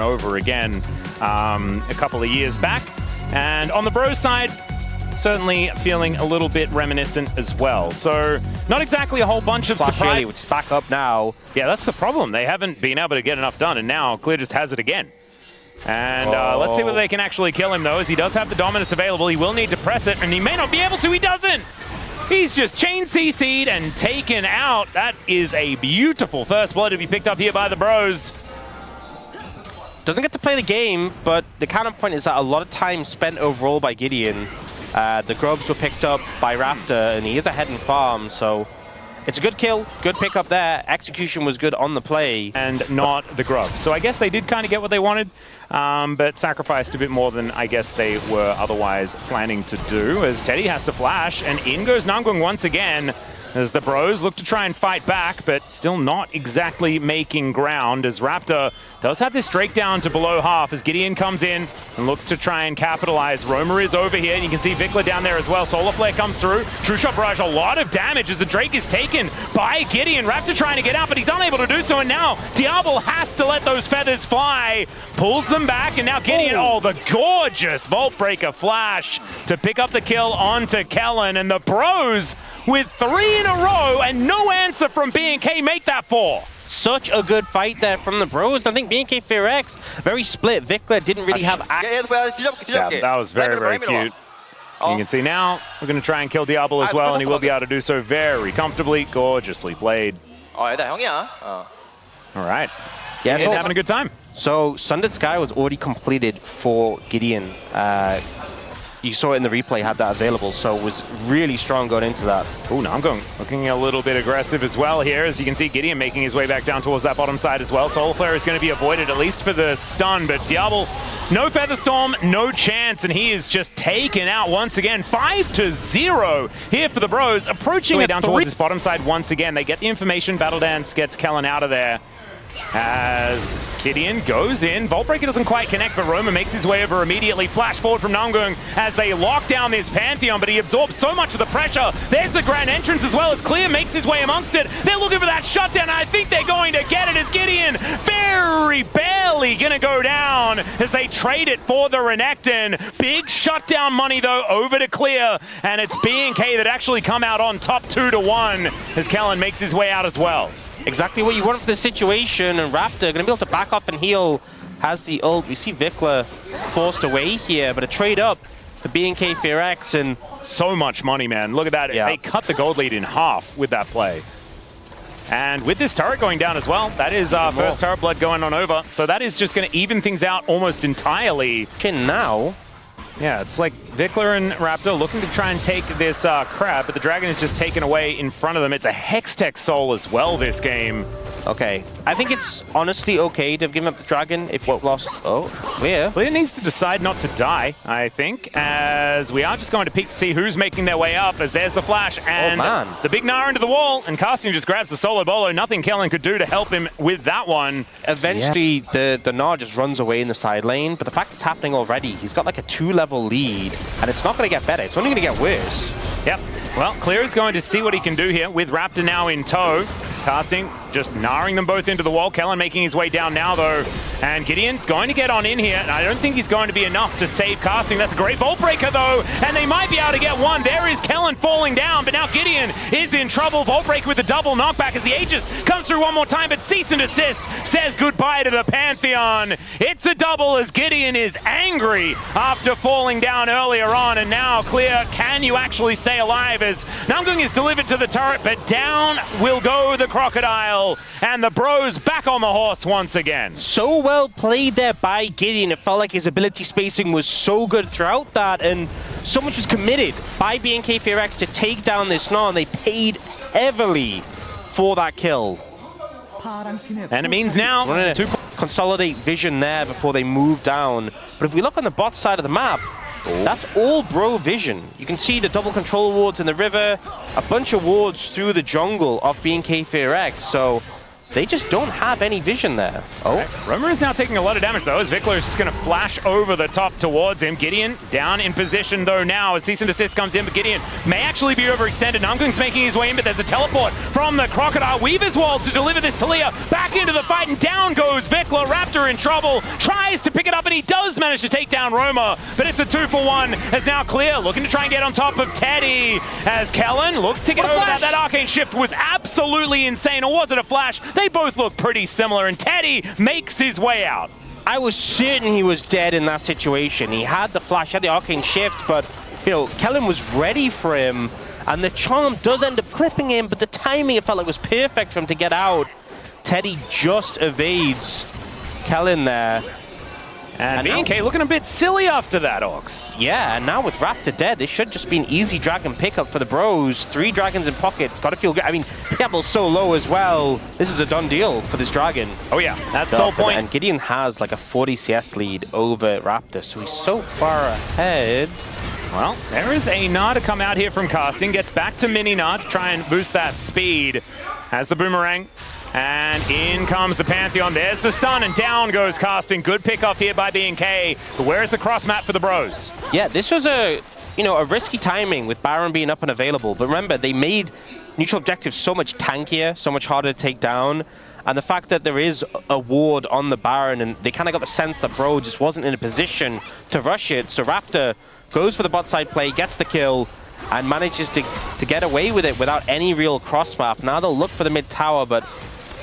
over again a couple of years back. And on the Bros side, certainly feeling a little bit reminiscent as well. So not exactly a whole bunch of surprise. Which is back up now. Yeah, that's the problem. They haven't been able to get enough done, and now Clear just has it again. And let's see whether they can actually kill him, though, as he does have the Dominus available. He will need to press it, and he may not be able to. He doesn't! He's just chain CC'd and taken out. That is a beautiful first blood to be picked up here by the Bros. Doesn't get to play the game, but the counterpoint is that a lot of time spent overall by Gideon. The grubs were picked up by Raptor, and he is ahead in farm, so it's a good kill, good pickup there. Execution was good on the play. And not the grubs. So I guess they did kind of get what they wanted, but sacrificed a bit more than I guess they were otherwise planning to do, as Teddy has to flash, and in goes Namgung once again, as the Bros look to try and fight back, but still not exactly making ground, as Raptor does have this Drake down to below half as Gideon comes in and looks to try and capitalize. Roamer is over here, and you can see Vikla down there as well. Solar Flare comes through. True Shot Barrage, a lot of damage as the Drake is taken by Gideon. Raptor trying to get out, but he's unable to do so, and now Diablo has to let those feathers fly. Pulls them back, and now Gideon, the gorgeous Vault Breaker flash to pick up the kill onto Kellen, and the Bros with 3 in a row and no answer from BNK make that 4. Such a good fight there from the Bros. I think BNK FEARX, very split. Vikla didn't really have access. Yeah, that was very, very cute. You can see now, we're going to try and kill Diablo as well, and he will be able to do so very comfortably. Gorgeously played. All right. Yeah, He's having a good time. So Sundered Sky was already completed for Gideon. You saw it in the replay, had that available, so was really strong going into that. Oh, Namgung looking a little bit aggressive as well here, as you can see Gideon making his way back down towards that bottom side as well. Solar Flare is going to be avoided, at least for the stun, but Diablo, no Feather Storm, no chance, and he is just taken out once again. 5-0 here for the Bros, approaching it down towards this bottom side once again. They get the information, Battle Dance gets Kellen out of there. As Gideon goes in, Vault Breaker doesn't quite connect, but Roma makes his way over immediately. Flash forward from Namgung as they lock down this Pantheon, but he absorbs so much of the pressure. There's the grand entrance as well as Clear makes his way amongst it. They're looking for that shutdown, and I think they're going to get it as Gideon very barely gonna go down as they trade it for the Renekton. Big shutdown money though over to Clear, and it's BNK that actually come out on top 2-1 as Kellen makes his way out as well. Exactly what you want for the situation, and Raptor going to be able to back off and heal, has the ult. We see Vikla forced away here, but a trade up to BNK FEARX, and so much money, man. Look at that. Yeah. They cut the gold lead in half with that play. And with this turret going down as well, that is our first turret blood going on over. So that is just going to even things out almost entirely. Now, yeah, it's like Vikla and Raptor looking to try and take this crab, but the dragon is just taken away in front of them. It's a Hextech soul as well this game. Okay, I think it's honestly okay to have given up the dragon if you've lost. Oh, Clear. Clear needs to decide not to die, I think, as we are just going to peek to see who's making their way up, as there's the flash and the big Nara into the wall, and Cassian just grabs the solo bolo. Nothing Kellen could do to help him with that one. Eventually, the Nara just runs away in the side lane, but the fact it's happening already, he's got like a 2-level lead, and it's not going to get better. It's only going to get worse. Yep. Well, Clear is going to see what he can do here with Raptor now in tow. Casting, just narring them both into the wall. Kellen making his way down now, though. And Gideon's going to get on in here. And I don't think he's going to be enough to save Casting. That's a great Vault Breaker, though. And they might be able to get one. There is Kellen falling down. But now Gideon is in trouble. Vault Breaker with a double knockback as the Aegis comes through one more time. But Cease and Desist says goodbye to the Pantheon. It's a double as Gideon is angry after falling down earlier on. And now Clear, can you actually stay alive? As Namgung is delivered to the turret, but down will go the Crocodile, and the Bros back on the horse once again. So well played there by Gideon. It felt like his ability spacing was so good throughout that, and so much was committed by BNK FEARX to take down this Gnar, and they paid heavily for that kill. And it means now to consolidate vision there before they move down. But if we look on the bot side of the map, that's all Bro vision. You can see the double control wards in the river, a bunch of wards through the jungle of BNK FEARX. So they just don't have any vision there. Oh. Right. Roma is now taking a lot of damage, though, as Vikler is just going to flash over the top towards him. Gideon down in position, though, now as cease and desist comes in, but Gideon may actually be overextended. Namgung's making his way in, but there's a teleport from the Crocodile Weaver's Wall to deliver this to Leah. Back into the fight, and down goes Vikler. Raptor in trouble, tries to pick it up, and he does manage to take down Roma, but it's a 2-for-1, as now Clear looking to try and get on top of Teddy, as Kellen looks to get over that. That arcane shift was absolutely insane, or was it a flash? They both look pretty similar, and Teddy makes his way out. I was certain he was dead in that situation. He had the flash, had the arcane shift, but, you know, Kellen was ready for him, and the charm does end up clipping him, but the timing, it felt like was perfect for him to get out. Teddy just evades Kellen there. And BNK looking a bit silly after that, Ox. Yeah, and now with Raptor dead, this should just be an easy dragon pickup for the bros. 3 dragons in pocket, gotta feel good. I mean, Diablo's so low as well. This is a done deal for this dragon. Oh yeah, that's the whole point. And Gideon has like a 40 CS lead over Raptor, so he's so far ahead. Well, there is a Nard to come out here from casting, gets back to mini Nard to try and boost that speed. Has the boomerang. And in comes the Pantheon. There's the stun, and down goes casting. Good pickoff here by BNK. But where is the cross map for the bros? Yeah, this was a risky timing with Baron being up and available. But remember, they made neutral objectives so much tankier, so much harder to take down. And the fact that there is a ward on the Baron, and they kind of got the sense that Bro just wasn't in a position to rush it. So Raptor goes for the bot side play, gets the kill, and manages to get away with it without any real cross map. Now they'll look for the mid tower, but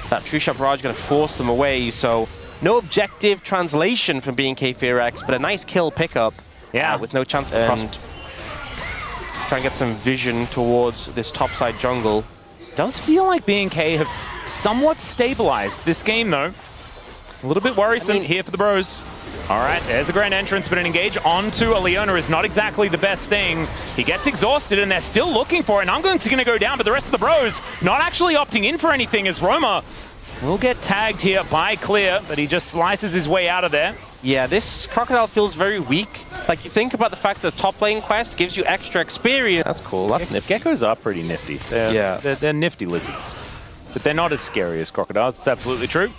that True Shot Barrage is going to force them away, so no objective translation from BNK FEARX, but a nice kill pickup. Yeah, with no chance of cross. Try and get some vision towards this topside jungle. Does feel like BNK have somewhat stabilized this game, though. A little bit worrisome here for the bros. All right, there's a grand entrance, but an engage onto a Leona is not exactly the best thing. He gets exhausted, and they're still looking for it, and I'm going to go down, but the rest of the bros not actually opting in for anything, as Roma will get tagged here by Clear, but he just slices his way out of there. Yeah, this Crocodile feels very weak. Like, you think about the fact that the top lane quest gives you extra experience. That's cool, that's nifty. Geckos are pretty nifty. They're nifty lizards, but they're not as scary as crocodiles. It's absolutely true.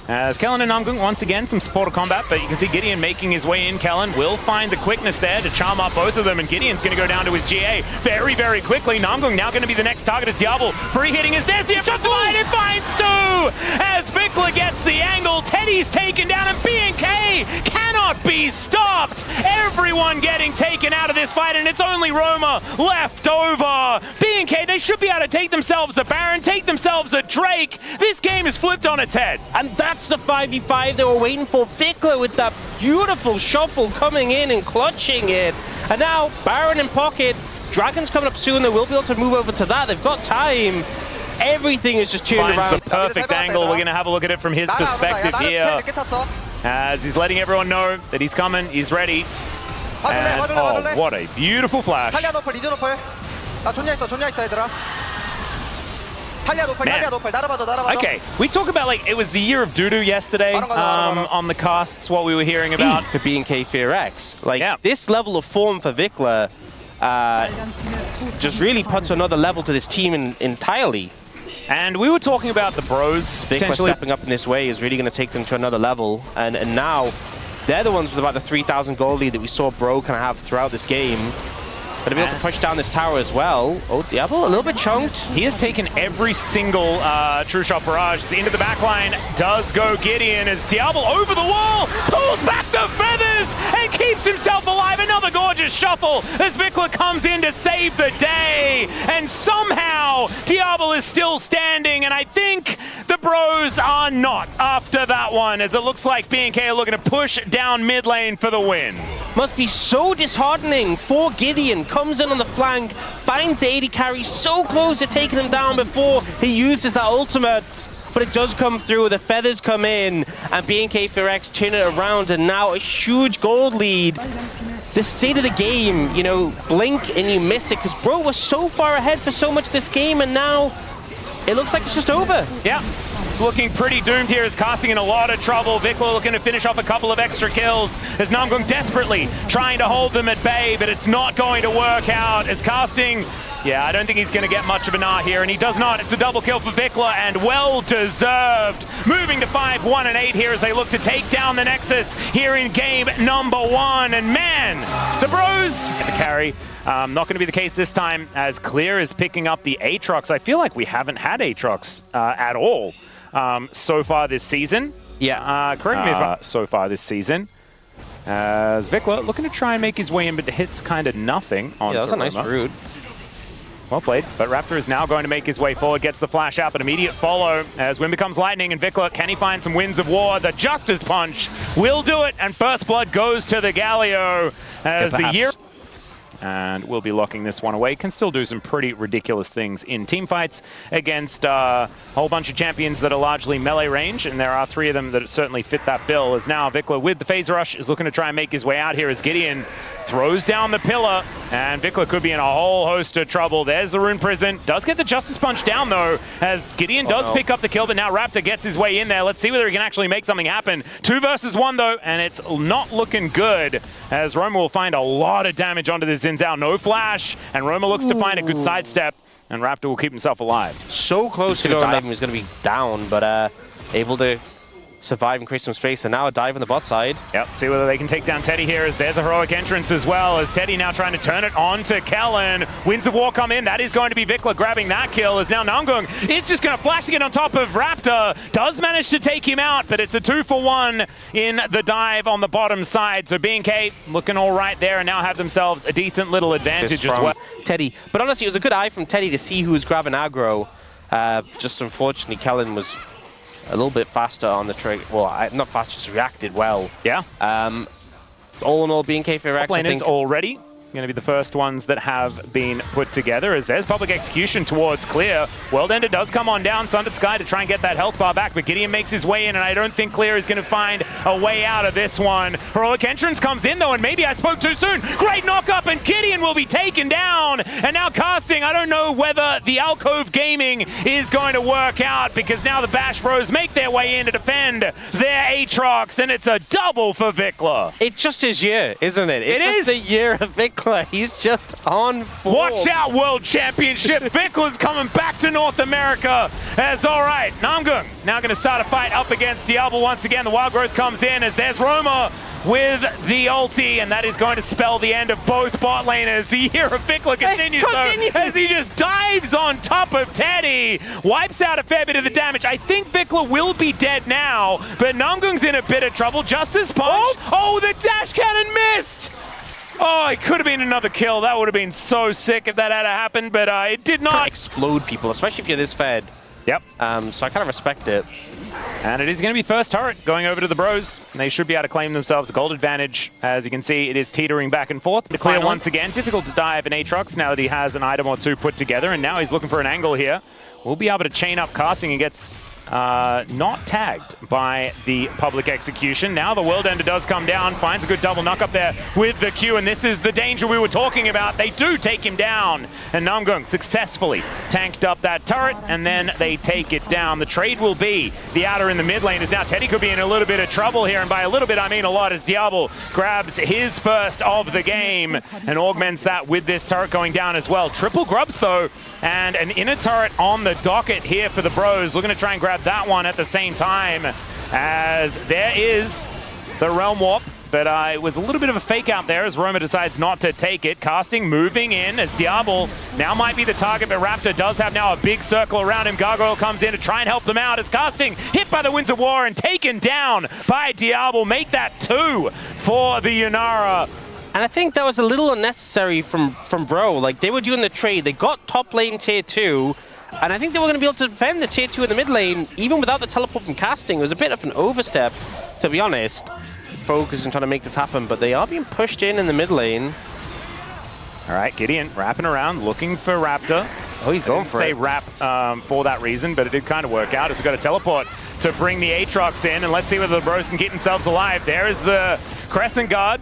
As Kellen and Namgung, once again, some supporter combat, but you can see Gideon making his way in. Kellen will find the quickness there to charm up both of them, and Gideon's going to go down to his GA very, very quickly. Namgung now going to be the next target as Diablo. Free hitting is there, the line, it finds 2! As Vikler gets the angle, Teddy's taken down, and BNK cannot be stopped! Everyone getting taken out of this fight, and it's only Roma left over. BNK, they should be able to take themselves a Baron, take themselves a Drake. This game is flipped on its head. And that's the 5v5 they were waiting for. Vikler with that beautiful shuffle coming in and clutching it. And now Baron in pocket. Dragon's coming up soon. They will be able to move over to that. They've got time. Everything is just tuned around. Finds the perfect angle. We're going to have a look at it from his perspective here. As he's letting everyone know that he's coming, he's ready. And, oh, what a beautiful flash. Man. Okay, we talk about like it was the year of Dudu yesterday on the casts, what we were hearing about. For BNK FEARX. Like, this level of form for Vikler just really puts another level to this team entirely. And we were talking about the bros Vikler stepping up in this way is really going to take them to another level. And now they're the ones with about the 3,000 gold lead that we saw Bro kind of have throughout this game. But to be able to push down this tower as well. Oh, Diablo a little bit chunked. He has taken every single True Shot Barrage. Into the back line does go Gideon as Diablo over the wall, pulls back the feathers and keeps himself alive. Another gorgeous shuffle as Vikler comes in to save the day. And somehow Diablo is still standing, and I think the bros are not after that one, as it looks like BNK are looking to push down mid lane for the win. Must be so disheartening for Gideon. Comes in on the flank, finds the 80 carry, so close to taking him down before he uses that ultimate. But it does come through, the feathers come in, and BNK FEARX turn it around, and now a huge gold lead. The state of the game, you know, blink and you miss it, because Bro was so far ahead for so much this game, and now it looks like it's just over. Yeah. It's looking pretty doomed here as Casting in a lot of trouble. Vikler looking to finish off a couple of extra kills as Namgung desperately trying to hold them at bay, but it's not going to work out as Casting Yeah, I don't think he's going to get much of an R here, and he does not. It's a double kill for Vikla, and well-deserved. Moving to 5-1 and 8 here as they look to take down the Nexus here in game number 1. And man, the Bros get the carry. Not going to be the case this time as Clear is picking up the Aatrox. I feel like we haven't had Aatrox at all so far this season. Yeah. Correct me if I'm so far this season. As Vikla looking to try and make his way in, but hits kind of nothing on Yeah, that was a nice root. Well played, but Raptor is now going to make his way forward, gets the flash out, but immediate follow as Wind becomes lightning, and Vikla, can he find some Winds of War? The Justice Punch will do it, and First Blood goes to the Galio as the year... And we'll be locking this one away. Can still do some pretty ridiculous things in team fights against a whole bunch of champions that are largely melee range, and there are 3 of them that certainly fit that bill. As now Vikla with the phase rush is looking to try and make his way out here as Gideon throws down the pillar, and Vikla could be in a whole host of trouble. There's the Rune Prison. Does get the Justice Punch down though, as Gideon does pick up the kill, but now Raptor gets his way in there. Let's see whether he can actually make something happen. 2 versus 1 though, and it's not looking good, as Roma will find a lot of damage onto this Xin Zhao. No flash, and Roma looks to find a good sidestep, and Raptor will keep himself alive. So close to going dive. He was going to be down, but able to survive and create some space, and now a dive on the bot side. Yep, see whether they can take down Teddy here, as there's a heroic entrance as well, as Teddy now trying to turn it on to Kellen. Winds of War come in, that is going to be Vikla grabbing that kill, as now Namgung is just going to flash to get on top of Raptor. Does manage to take him out, but it's a 2-for-1 in the dive on the bottom side. So BNK looking all right there, and now have themselves a decent little advantage as well. Teddy, but honestly, it was a good eye from Teddy to see who was grabbing aggro. Just unfortunately, Kellen was a little bit faster on the trigger. Well, not fast, just reacted well. Yeah. All in all, BNK FEARX, I think already going to be the first ones that have been put together, as there's public execution towards Clear. World Ender does come on down, Sundered Sky to try and get that health bar back, but Gideon makes his way in, and I don't think Clear is going to find a way out of this one. Heroic Entrance comes in though, and maybe I spoke too soon. Great knock up, and Gideon will be taken down. And now casting, I don't know whether the Alcove Gaming is going to work out, because now the Bash Bros make their way in to defend their Aatrox, and it's a double for Vikla. It's just his year, isn't it? It's just the year of Vikla. He's just on form. Watch out, World Championship. Vikla's coming back to North America. As all right, Namgung now going to start a fight up against Diablo once again. The Wild Growth comes in as there's Roma with the ulti, and that is going to spell the end of both bot laners. The year of Vikla continues though, as he just dives on top of Teddy, wipes out a fair bit of the damage. I think Vikla will be dead now, but Namgung's in a bit of trouble. Justice Punch. Oh, the dash cannon missed. Oh, it could have been another kill. That would have been so sick if that had happened, but it did not. Explode people, especially if you're this fed. Yep. So I kind of respect it. And it is going to be first turret going over to the Bros. They should be able to claim themselves a gold advantage. As you can see, it is teetering back and forth. Clear once again. Difficult to dive in Aatrox now that he has an item or 2 put together, and now he's looking for an angle here. We'll be able to chain up casting and gets not tagged by the public execution. Now the World Ender does come down, finds a good double knock up there with the Q, and this is the danger we were talking about. They do take him down, and Namgung successfully tanked up that turret, and then they take it down. The trade will be the outer in the mid lane, as now Teddy could be in a little bit of trouble here, and by a little bit I mean a lot, as Diablo grabs his first of the game and augments that with this turret going down as well. Triple grubs though, and an inner turret on the docket here for the Bros, looking to try and grab that one at the same time, as there is the Realm Warp, but it was a little bit of a fake out there as Roma decides not to take it. Casting moving in as Diablo now might be the target, but Raptor does have now a big circle around him. Gargoyle comes in to try and help them out as Casting hit by the Winds of War and taken down by Diablo. Make that 2 for the Yunara. And I think that was a little unnecessary from Bro. Like, they were doing the trade. They got top lane tier 2, and I think they were going to be able to defend the tier 2 in the mid lane, even without the teleport from Casting. It was a bit of an overstep, to be honest. Focus on trying to make this happen, but they are being pushed in the mid lane. All right, Gideon wrapping around, looking for Raptor. Oh, he's going for it. I didn't say wrap for that reason, but it did kind of work out. It's got a teleport to bring the Aatrox in, and let's see whether the Bros can keep themselves alive. There is the Crescent Guard.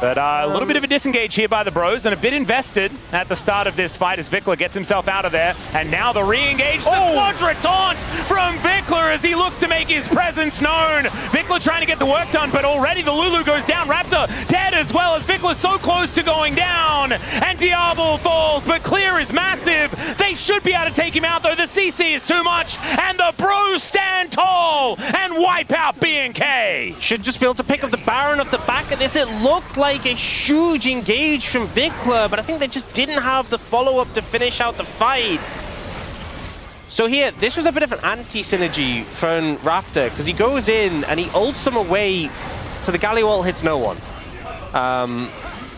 But a little bit of a disengage here by the bros, and a bit invested at the start of this fight as Vikler gets himself out of there. And now the re-engage, the quadra taunt from Vikler as he looks to make his presence known. Vikler trying to get the work done, but already the Lulu goes down. Raptor dead as well as Vikler so close to going down. And Diablo falls, but clear is massive. They should be able to take him out though. The CC is too much, and the bros stand tall and wipe out BNK. Should just be able to pick up the Baron off the back of this. It looked like a huge engage from Vikler, but I think they just didn't have the follow-up to finish out the fight. So here, this was a bit of an anti-synergy from Raptor, because he goes in and he ults them away, so the Galio ult hits no one.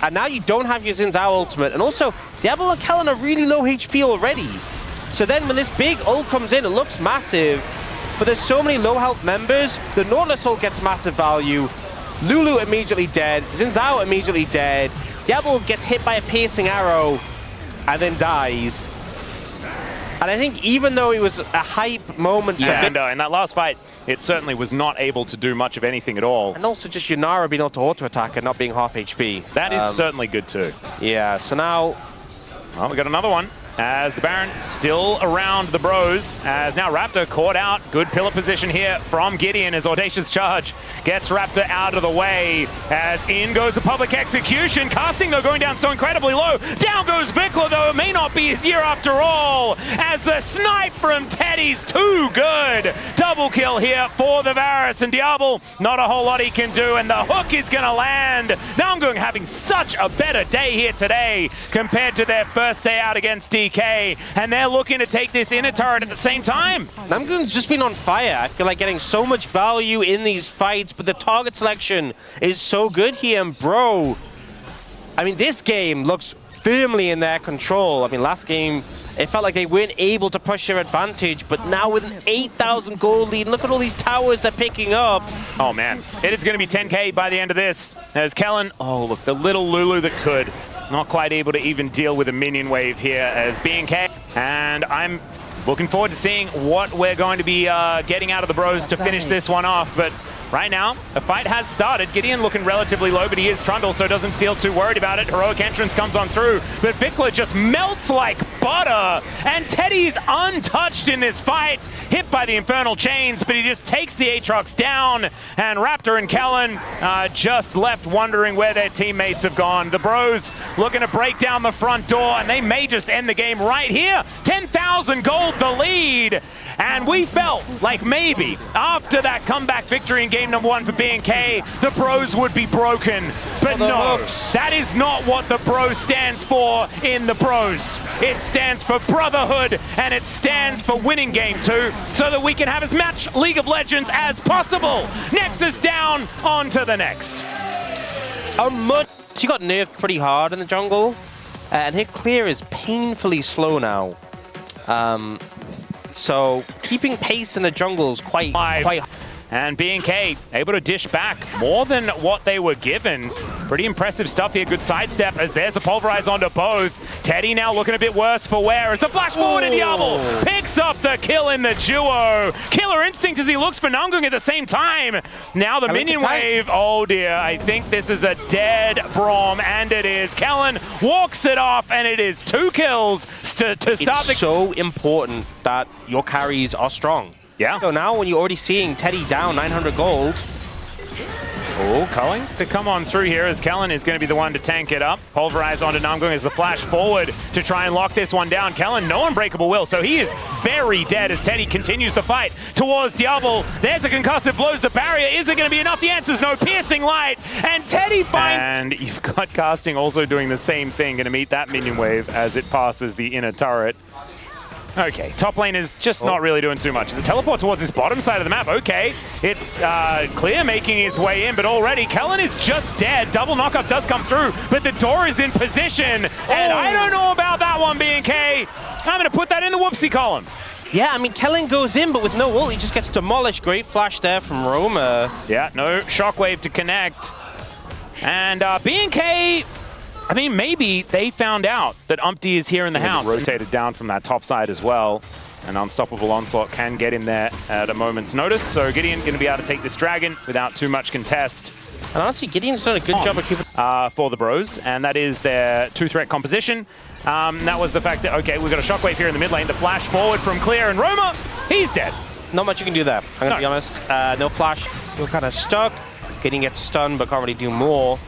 And now you don't have your Xin Zhao ultimate, and also, Diablo and Kellen are really low HP already. So then when this big ult comes in, it looks massive, but there's so many low health members, the Nautilus ult gets massive value, Lulu immediately dead, Xin Zhao immediately dead, Diablo gets hit by a piercing arrow and then dies. And I think even though it was a hype moment for in that last fight, it certainly was not able to do much of anything at all. And also just Yunara being able to auto-attack and not being half HP. That is certainly good too. Yeah, so now... Well, we got another one. As the Baron still around the bros, as now Raptor caught out. Good pillar position here from Gideon as Audacious Charge gets Raptor out of the way. As in goes the public execution. Casting though going down so incredibly low. Down goes Vikler though. It may not be his year after all. As the snipe from Teddy's too good. Double kill here for the Varus, and Diablo, not a whole lot he can do, and the hook is going to land. Namgung having such a better day here today compared to their first day out against DK, and they're looking to take this inner turret at the same time. Namgoon's just been on fire. I feel like getting so much value in these fights, but the target selection is so good here, and bro, I mean, this game looks firmly in their control. I mean, last game, it felt like they weren't able to push their advantage, but now with an 8,000 gold lead, look at all these towers they're picking up. Oh man, it is going to be 10K by the end of this, as Kellen, oh look, the little Lulu that could. Not quite able to even deal with a minion wave here as BNK. And I'm looking forward to seeing what we're going to be getting out of the bros to finish this one off. But right now, a fight has started. Gideon looking relatively low, but he is Trundle, so doesn't feel too worried about it. Heroic entrance comes on through, but Vikler just melts like butter. And Teddy's untouched in this fight. Hit by the Infernal Chains, but he just takes the Aatrox down. And Raptor and Kellen just left wondering where their teammates have gone. The bros looking to break down the front door, and they may just end the game right here. 10,000 gold the lead. And we felt like maybe after that comeback victory in game number 1 for BNK, the bros would be broken. But no, that is not what the bros stands for in the bros. It stands for brotherhood, and it stands for winning game 2, so that we can have as much League of Legends as possible. Nexus down, on to the next. She got nerfed pretty hard in the jungle, and hit clear is painfully slow now. So keeping pace in the jungle is quite hard. And BNK able to dish back more than what they were given. Pretty impressive stuff here. Good sidestep as there's the pulverize onto both. Teddy now looking a bit worse for wear as the flash forward and Diablo picks up the kill in the duo. Killer instinct as he looks for Namgung at the same time. Now the minion wave. Oh dear, I think this is a dead Braum, and it is. Kellen walks it off, and it is 2 kills to start It's so important that your carries are strong. Yeah. So now when you're already seeing Teddy down 900 gold. Oh, Culling to come on through here as Kellen is going to be the one to tank it up. Pulverize onto Namgung as the flash forward to try and lock this one down. Kellen, no unbreakable will, so he is very dead as Teddy continues to fight towards Diablo. There's a concussive, blows the barrier. Is it going to be enough? The answer's no. Piercing light, and Teddy finds... And you've got Casting also doing the same thing, going to meet that minion wave as it passes the inner turret. Okay, top lane is just not really doing too much. It's a teleport towards this bottom side of the map. Okay, it's Clear making his way in, but already Kellen is just dead. Double knockup does come through, but the door is in position. And I don't know about that one, BNK. I'm going to put that in the whoopsie column. Yeah, I mean, Kellen goes in, but with no ult, he just gets demolished. Great flash there from Roma. Yeah, no shockwave to connect. And BNK... I mean, maybe they found out that Umpty is here in the house. Rotated down from that top side as well. An unstoppable onslaught can get him there at a moment's notice. So Gideon going to be able to take this dragon without too much contest. And honestly, Gideon's done a good job of keeping... For the Bros, and that is their two-threat composition. That was the fact that, okay, we've got a shockwave here in the mid lane. The flash forward from Clear, and Roma, he's dead. Not much you can do there, I'm going to be honest. No flash, you're kind of stuck. Gideon gets a stun, but can't really do more.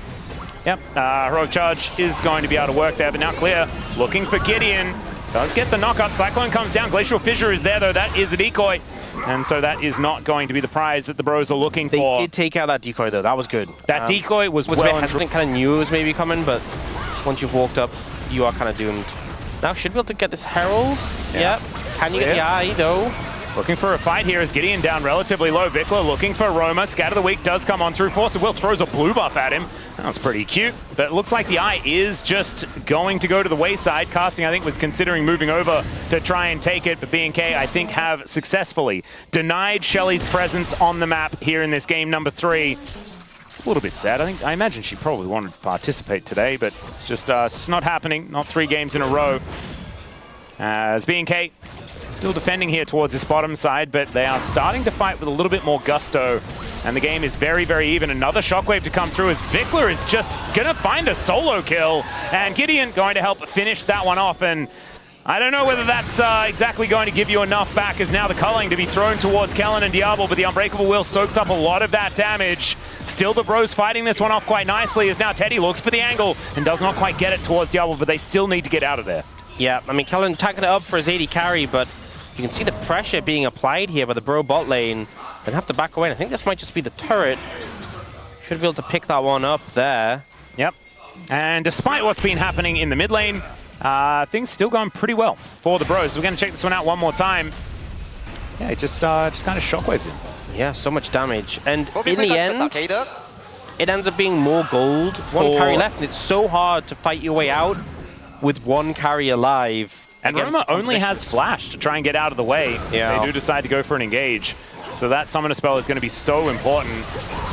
Yep, Heroic Charge is going to be able to work there, but now Clear looking for Gideon. Does get the knock-up. Cyclone comes down. Glacial Fissure is there, though. That is a decoy. And so that is not going to be the prize that the Bros are looking for. They did take out that decoy, though. That was good. That decoy was well... I kind of knew it was maybe coming, but once you've walked up, you are kind of doomed. Now should be able to get this Herald. Yeah. Yep. Can you get the eye, though? Looking for a fight here as Gideon down relatively low. Vikla looking for Roma. Scatter the Weak does come on through. Force of Will throws a blue buff at him. That was pretty cute. But it looks like the eye is just going to go to the wayside. Casting, I think, was considering moving over to try and take it. But BNK, I think, have successfully denied Shelly's presence on the map here in this game number 3. It's a little bit sad. I imagine she probably wanted to participate today, but it's just not happening. Not 3 games in a row. As BNK still defending here towards this bottom side, but they are starting to fight with a little bit more gusto. And the game is very, very even. Another shockwave to come through as Vikla is just going to find a solo kill. And Gideon going to help finish that one off. And I don't know whether that's exactly going to give you enough back, as now the culling to be thrown towards Kellen and Diablo, but the Unbreakable Will soaks up a lot of that damage. Still the Bros fighting this one off quite nicely, as now Teddy looks for the angle and does not quite get it towards Diablo, but they still need to get out of there. Yeah, I mean, Kellen tacking it up for his AD carry, but you can see the pressure being applied here by the Bro bot lane. And have to back away. I think this might just be the turret. Should be able to pick that one up there. Yep. And despite what's been happening in the mid lane, things still going pretty well for the Bros. So we're going to check this one out one more time. Yeah, it just kind of shockwaves him. Yeah, so much damage. And in the end, it ends up being more gold. One carry left, and it's so hard to fight your way out with one carry alive. And Roma only has flash to try and get out of the way. Yeah. They do decide to go for an engage. So that summoner spell is going to be so important,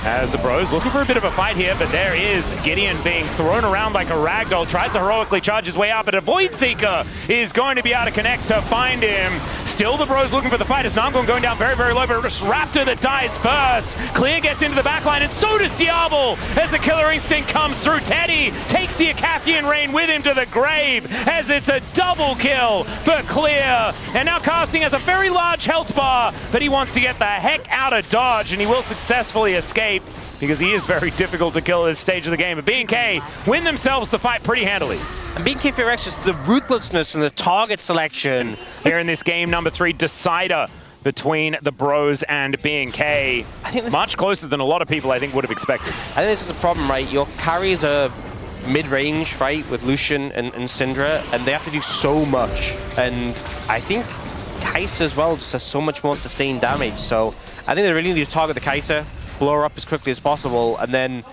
as the Bros looking for a bit of a fight here, but there is Gideon being thrown around like a ragdoll, tries to heroically charge his way out, but a Void Seeker is going to be able to connect to find him. Still the Bros looking for the fight as Namgon going down very, very low, but it's Raptor that dies first. Clear gets into the backline, and so does Diablo as the Killer Instinct comes through. Teddy takes the Acathian Rain with him to the grave, as it's a double kill for Clear. And now Casting has a very large health bar, but he wants to get the heck out of dodge, and he will successfully escape because he is very difficult to kill at this stage of the game. But BNK win themselves the fight pretty handily. And BNK FEARX, just the ruthlessness and the target selection. Here in this game number 3, decider between the Bros and BNK. I think much closer than a lot of people I think would have expected. I think this is a problem, right? Your carries are mid-range, right, with Lucian and Syndra, and they have to do so much. And I think Kai'Sa as well just has so much more sustained damage, so I think they really need to target the Kai'Sa, blow her up as quickly as possible, and then...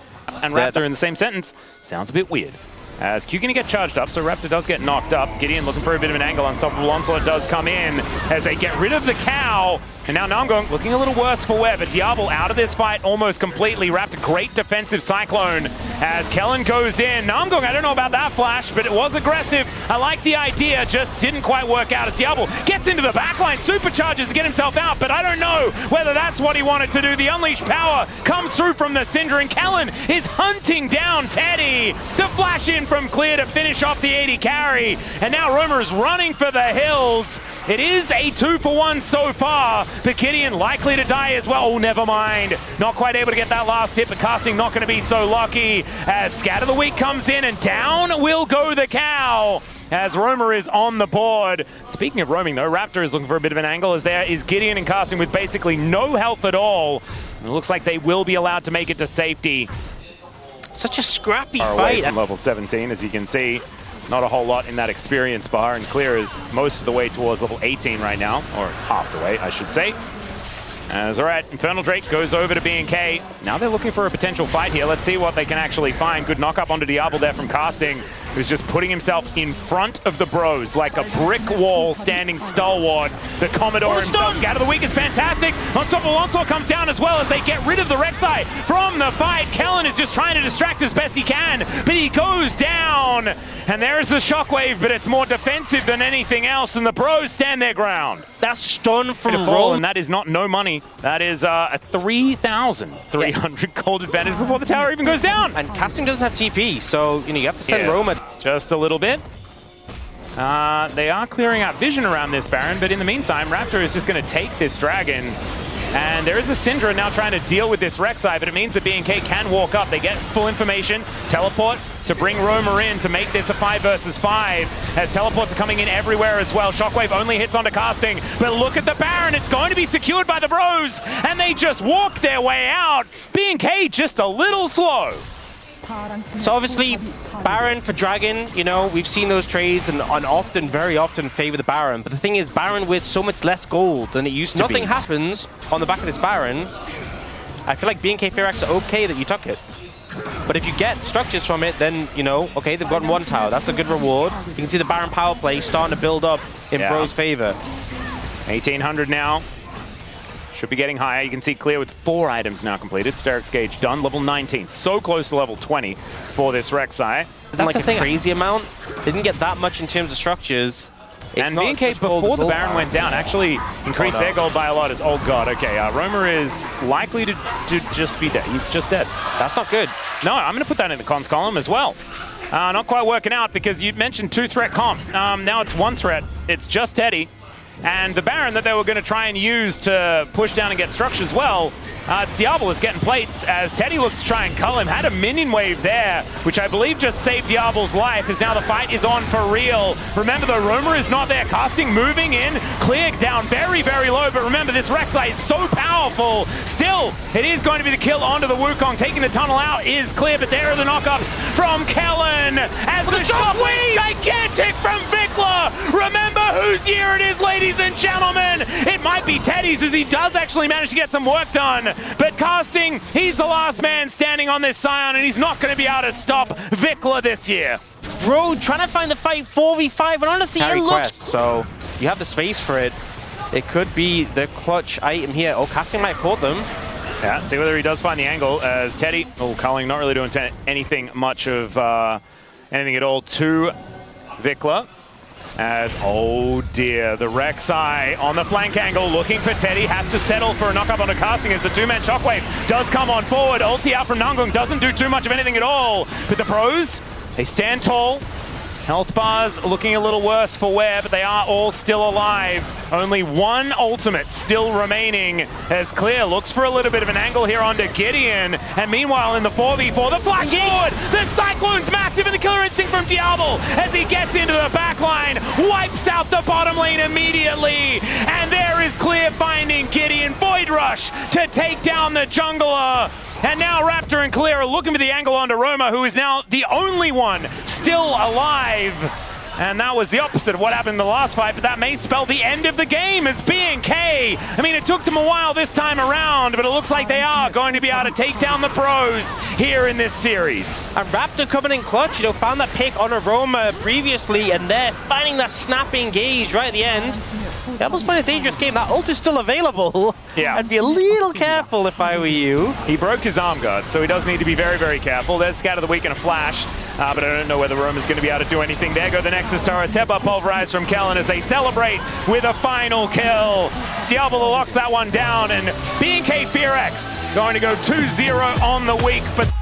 And Raptor in the same sentence sounds a bit weird. As Q going to get charged up, so Raptor does get knocked up. Gideon looking for a bit of an angle. Unstoppable Onslaught does come in as they get rid of the cow. And now Namgon looking a little worse for wear, but Diablo out of this fight almost completely. Raptor, great defensive Cyclone as Kellen goes in. Namgon, I don't know about that flash, but it was aggressive. I like the idea, just didn't quite work out as Diablo gets into the backline, supercharges to get himself out, but I don't know whether that's what he wanted to do. The unleashed power comes through from the Syndra, and Kellen is hunting down Teddy. The flash in from Clear to finish off the 80 carry, and now Roma is running for the hills. It is a 2-for-1 so far, but Gideon likely to die as well. Oh, never mind. Not quite able to get that last hit, but Casting not going to be so lucky as Scatter the Weak comes in, and down will go the cow as Roma is on the board. Speaking of roaming though, Raptor is looking for a bit of an angle as there is Gideon and Casting with basically no health at all. It looks like they will be allowed to make it to safety. Such a scrappy Away fight. from level 17, as you can see. Not a whole lot in that experience bar, and Clear is most of the way towards level 18 right now, or half the way, I should say. As all right, Infernal Drake goes over to BNK. Now they're looking for a potential fight here. Let's see what they can actually find. Good knock up onto Diablo there from Casting. who's just putting himself in front of the bros like a brick wall, standing stalwart. The Commodore himself, Scatter the Weak is fantastic. Unstoppable Onslaught comes down as well as they get rid of the Rek'Sai from the fight. Kellen is just trying to distract as best he can, but he goes down. And there's the Shockwave, but it's more defensive than anything else, and the pros stand their ground. That stun from Roll, and that is not no money. That is a 3,300 gold advantage before the tower even goes down. And Casting doesn't have TP, so you have to send Roma. Just a little bit. They are clearing out vision around this Baron, but in the meantime, Raptor is just going to take this dragon. And there is a Syndra now trying to deal with this Rek'Sai, but it means that BNK can walk up. They get full information, teleport to bring Roma in to make this a 5 versus 5, as teleports are coming in everywhere as well. Shockwave only hits onto Casting, but look at the Baron. It's going to be secured by the bros, and they just walk their way out. BNK just a little slow. So obviously, Baron for Dragon, we've seen those trades and often, very often favor the Baron. But the thing is, Baron with so much less gold than it used to be. Nothing happens on the back of this Baron. I feel like BNK FEARX are okay that you took it. But if you get structures from it, then, okay, they've gotten one tower. That's a good reward. You can see the Baron power play starting to build up in Bro's favor. 1,800 now. Should be getting higher. You can see Clear with 4 items now completed. FEARX gauge done, level 19. So close to level 20 for this Rek'Sai. Isn't like a crazy amount. They didn't get that much in terms of structures. And BNK, before the Baron went down, actually increased their gold by a lot. Oh god, okay. Roma is likely to just be dead. He's just dead. That's not good. No, I'm going to put that in the cons column as well. Not quite working out because you mentioned 2-threat comp. Now it's 1 threat. It's just Teddy. And the Baron that they were going to try and use to push down and get structures, well, it's Diablo is getting plates as Teddy looks to try and cull him. Had a minion wave there, which I believe just saved Diablo's life, as now the fight is on for real. Remember, the Roma is not there. Casting moving in, Clear down very, very low, but remember, this Rek'Sai is so powerful. Still, it is going to be the kill onto the Wukong. Taking the tunnel out is Clear, but there are the knockups from Kellen as the Shockwave, gigantic from Vikla. Remember whose year it is, ladies and gentlemen. It might be Teddy's, as he does actually manage to get some work done. But Casting, he's the last man standing on this Scion, and he's not going to be able to stop Vikla this year. Bro, trying to find the fight 4v5, and honestly, it looks... Quest, so you have the space for it. It could be the clutch item here. Oh, Casting might caught them. Yeah, see whether he does find the angle, as Teddy, culling, not really doing anything much of anything at all to Vikla. As, oh dear, the Rek'Sai on the flank angle, looking for Teddy, has to settle for a knockup on a Casting as the 2-man Shockwave does come on forward. Ulti out from Nangong doesn't do too much of anything at all. But the pros, they stand tall. Health bars looking a little worse for wear, but they are all still alive. Only 1 ultimate still remaining as Clear looks for a little bit of an angle here onto Gideon. And meanwhile in the 4v4, the flash forward, the Cyclone's massive, and the killer instinct from Diablo as he gets into the backline, wipes out the bottom lane immediately. And there is Clear finding Gideon. Void Rush to take down the jungler. And now Raptor and Clear are looking for the angle onto Roma, who is now the only one still alive. And that was the opposite of what happened in the last fight, but that may spell the end of the game as BNK. I mean, it took them a while this time around, but it looks like they are going to be able to take down the pros here in this series. And Raptor coming in clutch, found that pick on Aroma previously, and they're finding that snapping gauge right at the end. That was quite a dangerous game. That ult is still available. Yeah. I'd be a little careful if I were you. He broke his arm guard, so he does need to be very, very careful. There's Scatter the Weak and a flash, but I don't know whether Roma's going to be able to do anything. There go the Nexus turrets. Headbutt pulverized from Kellen as they celebrate with a final kill. Diablo locks that one down, and BNK FEARX going to go 2-0 on the week, but